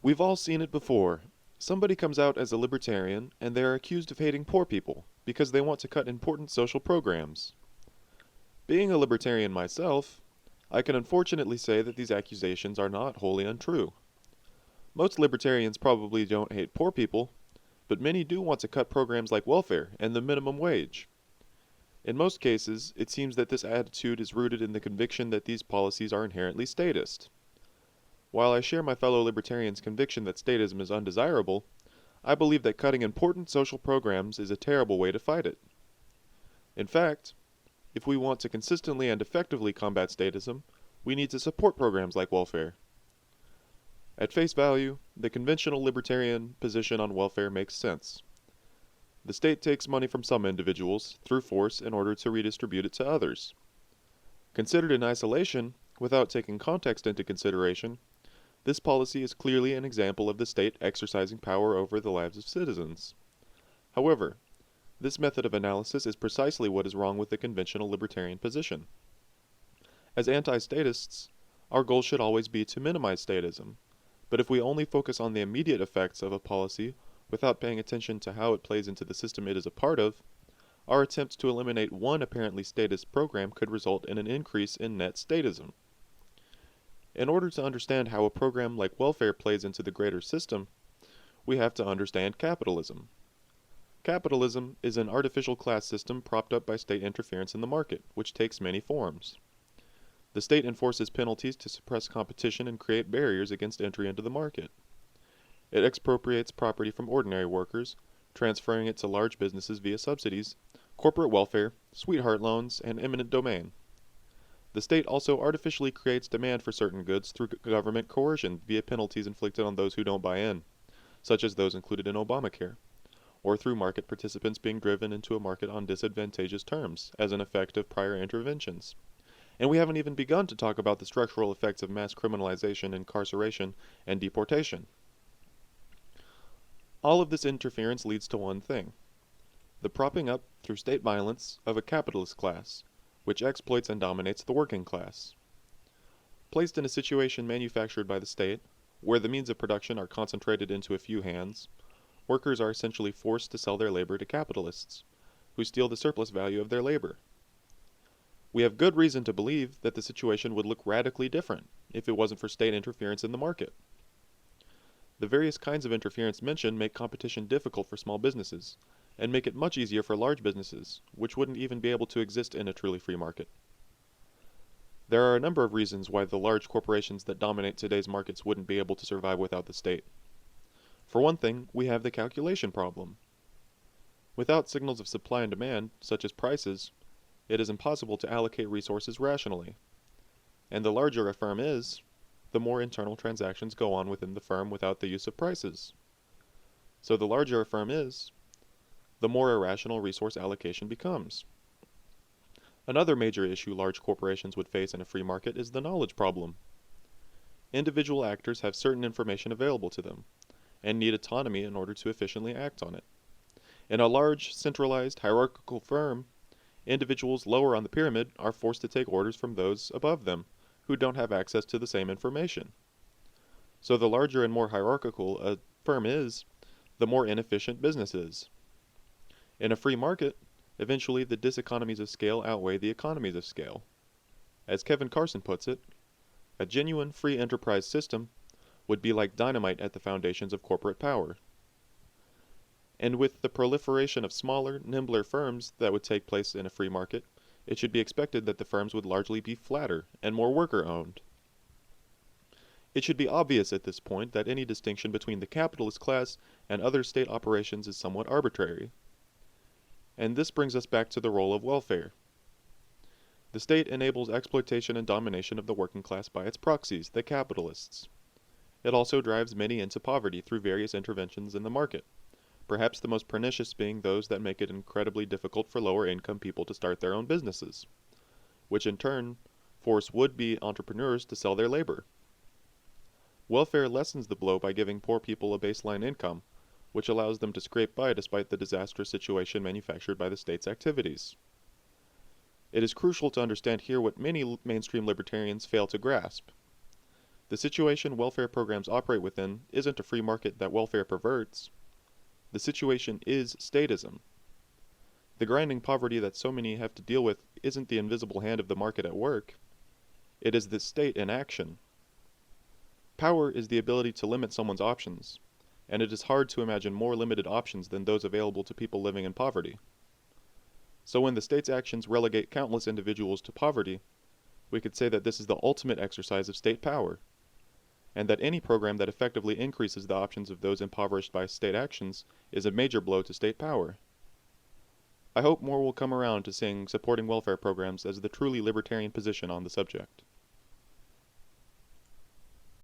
We've all seen it before. Somebody comes out as a libertarian and they are accused of hating poor people because they want to cut important social programs. Being a libertarian myself, I can unfortunately say that these accusations are not wholly untrue. Most libertarians probably don't hate poor people, but many do want to cut programs like welfare and the minimum wage. In most cases, it seems that this attitude is rooted in the conviction that these policies are inherently statist. While I share my fellow libertarians' conviction that statism is undesirable, I believe that cutting important social programs is a terrible way to fight it. In fact, if we want to consistently and effectively combat statism, we need to support programs like welfare. At face value, the conventional libertarian position on welfare makes sense. The state takes money from some individuals, through force, in order to redistribute it to others. Considered in isolation, without taking context into consideration, this policy is clearly an example of the state exercising power over the lives of citizens. However, this method of analysis is precisely what is wrong with the conventional libertarian position. As anti-statists, our goal should always be to minimize statism, but if we only focus on the immediate effects of a policy without paying attention to how it plays into the system it is a part of, our attempts to eliminate one apparently statist program could result in an increase in net statism. In order to understand how a program like welfare plays into the greater system, we have to understand capitalism. Capitalism is an artificial class system propped up by state interference in the market, which takes many forms. The state enforces penalties to suppress competition and create barriers against entry into the market. It expropriates property from ordinary workers, transferring it to large businesses via subsidies, corporate welfare, sweetheart loans, and eminent domain. The state also artificially creates demand for certain goods through government coercion via penalties inflicted on those who don't buy in, such as those included in Obamacare, or through market participants being driven into a market on disadvantageous terms as an effect of prior interventions. And we haven't even begun to talk about the structural effects of mass criminalization, incarceration, and deportation. All of this interference leads to one thing: the propping up, through state violence, of a capitalist class, which exploits and dominates the working class. Placed in a situation manufactured by the state, where the means of production are concentrated into a few hands, workers are essentially forced to sell their labor to capitalists, who steal the surplus value of their labor. We have good reason to believe that the situation would look radically different if it wasn't for state interference in the market. The various kinds of interference mentioned make competition difficult for small businesses, and make it much easier for large businesses, which wouldn't even be able to exist in a truly free market. There are a number of reasons why the large corporations that dominate today's markets wouldn't be able to survive without the state. For one thing, we have the calculation problem. Without signals of supply and demand, such as prices, it is impossible to allocate resources rationally. And the larger a firm is, the more internal transactions go on within the firm without the use of prices. So the larger a firm is, the more irrational resource allocation becomes. Another major issue large corporations would face in a free market is the knowledge problem. Individual actors have certain information available to them, and need autonomy in order to efficiently act on it. In a large, centralized, hierarchical firm, individuals lower on the pyramid are forced to take orders from those above them, who don't have access to the same information. So the larger and more hierarchical a firm is, the more inefficient business is. In a free market, eventually the diseconomies of scale outweigh the economies of scale. As Kevin Carson puts it, a genuine free enterprise system would be like dynamite at the foundations of corporate power. And with the proliferation of smaller, nimbler firms that would take place in a free market, it should be expected that the firms would largely be flatter and more worker-owned. It should be obvious at this point that any distinction between the capitalist class and other state operations is somewhat arbitrary. And this brings us back to the role of welfare. The state enables exploitation and domination of the working class by its proxies, the capitalists. It also drives many into poverty through various interventions in the market, perhaps the most pernicious being those that make it incredibly difficult for lower-income people to start their own businesses, which in turn force would-be entrepreneurs to sell their labor. Welfare lessens the blow by giving poor people a baseline income, which allows them to scrape by despite the disastrous situation manufactured by the state's activities. It is crucial to understand here what many mainstream libertarians fail to grasp. The situation welfare programs operate within isn't a free market that welfare perverts. The situation is statism. The grinding poverty that so many have to deal with isn't the invisible hand of the market at work. It is the state in action. Power is the ability to limit someone's options, and it is hard to imagine more limited options than those available to people living in poverty. So when the state's actions relegate countless individuals to poverty, we could say that this is the ultimate exercise of state power, and that any program that effectively increases the options of those impoverished by state actions is a major blow to state power. I hope more will come around to seeing supporting welfare programs as the truly libertarian position on the subject.